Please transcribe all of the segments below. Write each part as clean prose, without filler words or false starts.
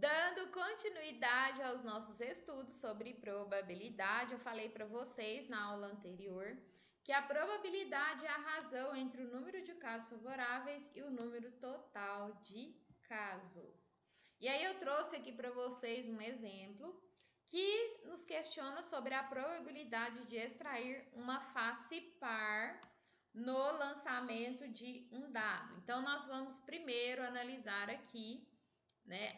Dando continuidade aos nossos estudos sobre probabilidade, eu falei para vocês na aula anterior que a probabilidade é a razão entre o número de casos favoráveis e o número total de casos. E aí eu trouxe aqui para vocês um exemplo que nos questiona sobre a probabilidade de extrair uma face par no lançamento de um dado. Então, nós vamos primeiro analisar aqui, né,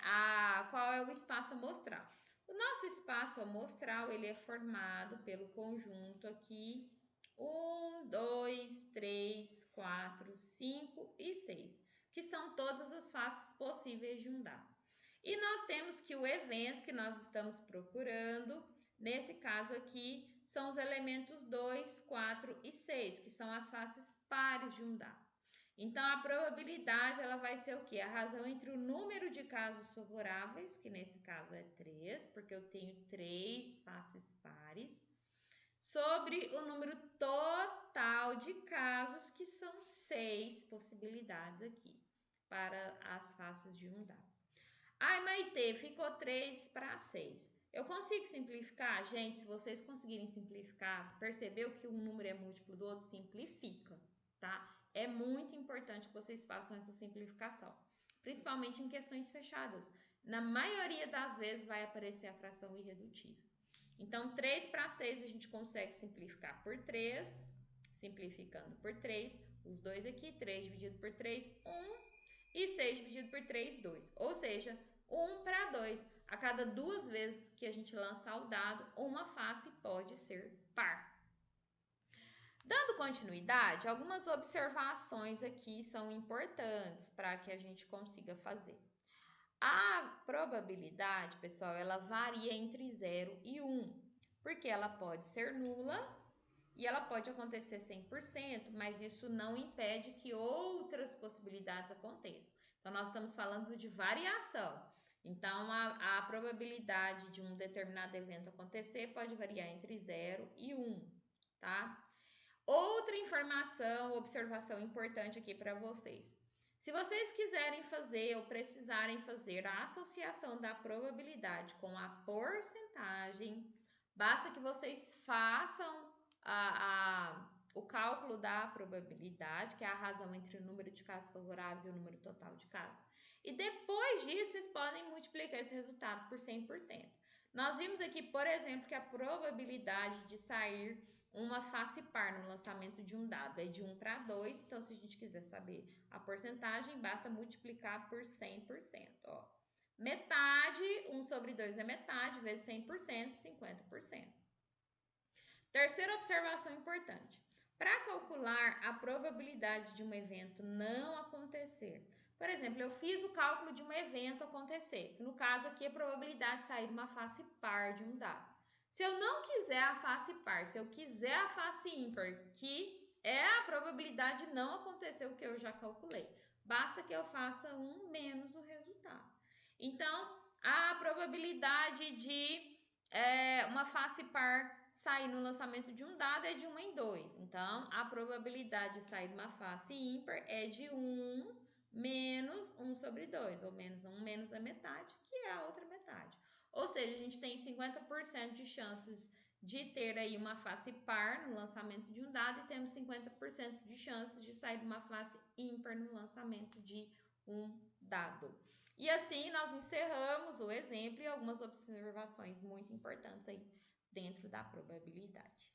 qual é o espaço amostral. O nosso espaço amostral, ele é formado pelo conjunto aqui 1, 2, 3, 4, 5 e 6, que são todas as faces possíveis de um dado. E nós temos que o evento que nós estamos procurando, nesse caso aqui, são os elementos 2, 4 e 6, que são as faces pares de um dado. Então, a probabilidade ela vai ser o quê? A razão entre o número de casos favoráveis, que nesse caso é 3, porque eu tenho 3 faces pares, sobre o número total de casos, que são 6 possibilidades aqui, para as faces de um dado. Ai, Maitê, ficou 3 para 6. Eu consigo simplificar? Gente, se vocês conseguirem simplificar, percebeu que um número é múltiplo do outro? Simplifica, tá? É muito importante que vocês façam essa simplificação, principalmente em questões fechadas. Na maioria das vezes vai aparecer a fração irredutível. Então, 3 para 6 a gente consegue simplificar por 3, simplificando por 3, os dois aqui, 3 dividido por 3, 1, e 6 dividido por 3, 2. Ou seja, 1 para 2. A cada 2 vezes que a gente lançar o dado, uma face pode ser par. Dando continuidade, algumas observações aqui são importantes para que a gente consiga fazer. A probabilidade, pessoal, ela varia entre 0 e 1, porque ela pode ser nula e ela pode acontecer 100%, mas isso não impede que outras possibilidades aconteçam. Então, nós estamos falando de variação. Então, a probabilidade de um determinado evento acontecer pode variar entre 0 e 1, tá? Outra informação, observação importante aqui para vocês. Se vocês quiserem fazer ou precisarem fazer a associação da probabilidade com a porcentagem, basta que vocês façam o cálculo da probabilidade, que é a razão entre o número de casos favoráveis e o número total de casos. E depois disso, vocês podem multiplicar esse resultado por 100%. Nós vimos aqui, por exemplo, que a probabilidade de sair uma face par no lançamento de um dado é de 1 para 2. Então, se a gente quiser saber a porcentagem, basta multiplicar por 100%. Ó. Metade, 1 sobre 2 é metade, vezes 100%, 50%. Terceira observação importante. Para calcular a probabilidade de um evento não acontecer, por exemplo, eu fiz o cálculo de um evento acontecer. No caso aqui, a probabilidade de sair uma face par de um dado. Se eu não quiser a face par, se eu quiser a face ímpar, que é a probabilidade de não acontecer o que eu já calculei, basta que eu faça 1 menos o resultado. Então, a probabilidade de uma face par sair no lançamento de um dado é de 1 em 2. Então, a probabilidade de sair uma face ímpar é de 1 menos 1 sobre 2, ou menos 1 menos a metade, que é a outra metade. Ou seja, a gente tem 50% de chances de ter aí uma face par no lançamento de um dado e temos 50% de chances de sair uma face ímpar no lançamento de um dado. E assim nós encerramos o exemplo e algumas observações muito importantes aí dentro da probabilidade.